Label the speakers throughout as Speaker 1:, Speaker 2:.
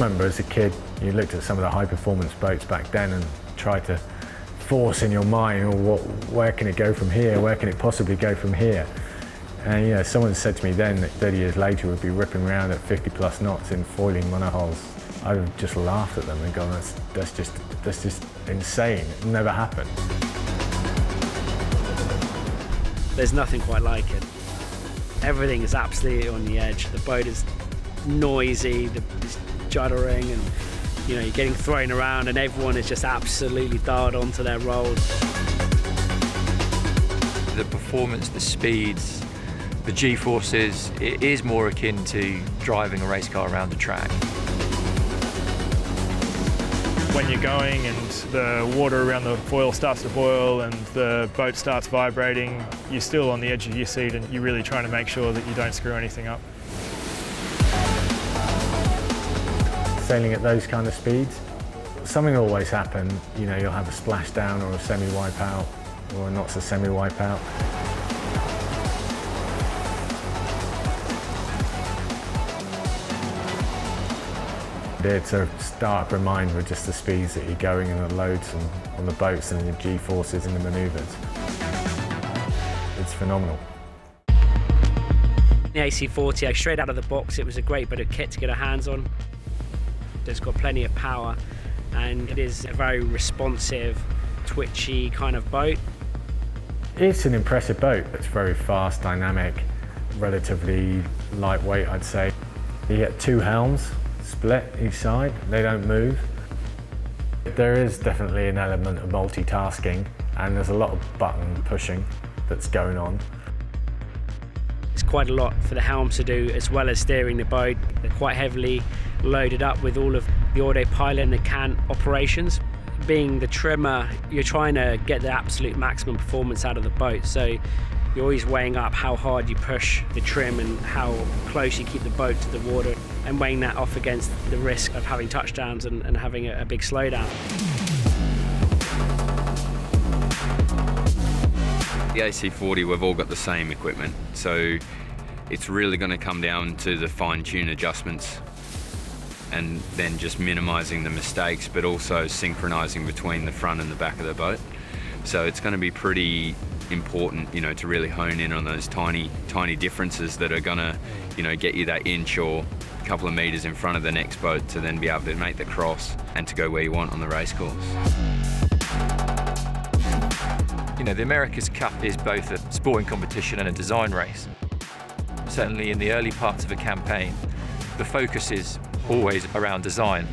Speaker 1: remember as a kid, you looked at some of the high-performance boats back then and tried to force in your mind, oh, where can it go from here? Where can it possibly go from here? And you know, someone said to me then that 30 years later we'd be ripping around at 50+ knots in foiling monohulls. I would have just laughed at them and gone, that's just insane. It never happened.
Speaker 2: There's nothing quite like it. Everything is absolutely on the edge. The boat is noisy, it's juddering, and you know, you're getting thrown around and everyone is just absolutely dialed onto their roles.
Speaker 3: The performance, the speeds, the G-forces, it is more akin to driving a race car around a track.
Speaker 4: When you're going and the water around the foil starts to boil and the boat starts vibrating, you're still on the edge of your seat and you're really trying to make sure that you don't screw anything up.
Speaker 1: Sailing at those kind of speeds, something will always happen. You know, you'll have a splashdown or a semi-wipeout or a not so semi-wipeout. It's a stark reminder of just the speeds that you're going and the loads and on the boats and the G-forces and the manoeuvres. It's phenomenal.
Speaker 2: The AC40, straight out of the box, it was a great bit of kit to get our hands on. It's got plenty of power and it is a very responsive, twitchy kind of boat.
Speaker 1: It's an impressive boat. It's very fast, dynamic, relatively lightweight, I'd say. You get 2 helms split each side, they don't move. There is definitely an element of multitasking and there's a lot of button pushing that's going on.
Speaker 2: It's quite a lot for the helms to do as well as steering the boat. They're quite heavily loaded up with all of the autopilot and the can operations. Being the trimmer, you're trying to get the absolute maximum performance out of the boat, so you're always weighing up how hard you push the trim and how close you keep the boat to the water, and weighing that off against the risk of having touchdowns and having a big slowdown.
Speaker 5: The AC40, we've all got the same equipment, so it's really going to come down to the fine-tune adjustments and then just minimising the mistakes, but also synchronising between the front and the back of the boat. So it's going to be pretty important, you know, to really hone in on those tiny differences that are going to, you know, get you that inch or a couple of metres in front of the next boat to then be able to make the cross and to go where you want on the race course.
Speaker 3: You know, the America's Cup is both a sporting competition and a design race. Certainly in the early parts of a campaign, the focus is always around design.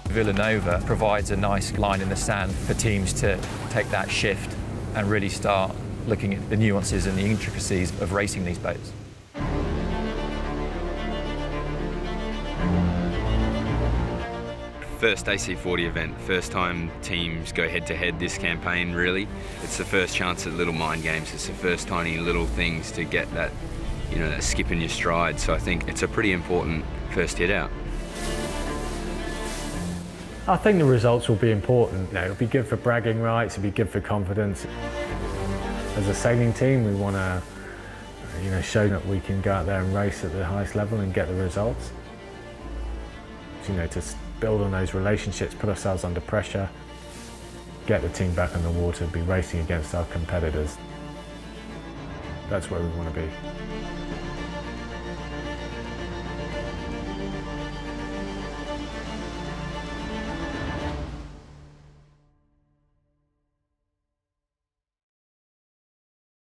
Speaker 3: Villanova provides a nice line in the sand for teams to take that shift and really start looking at the nuances and the intricacies of racing these boats.
Speaker 5: First AC40 event, first time teams go head-to-head this campaign, really. It's the first chance at little mind games. It's the first tiny little things to get that, you know, that skip in your stride. So I think it's a pretty important first hit out.
Speaker 1: I think the results will be important. You know, it'll be good for bragging rights, it'll be good for confidence. As a sailing team, we want to, you know, show that we can go out there and race at the highest level and get the results. You know, to build on those relationships, put ourselves under pressure, get the team back on the water, be racing against our competitors. That's where we want to be.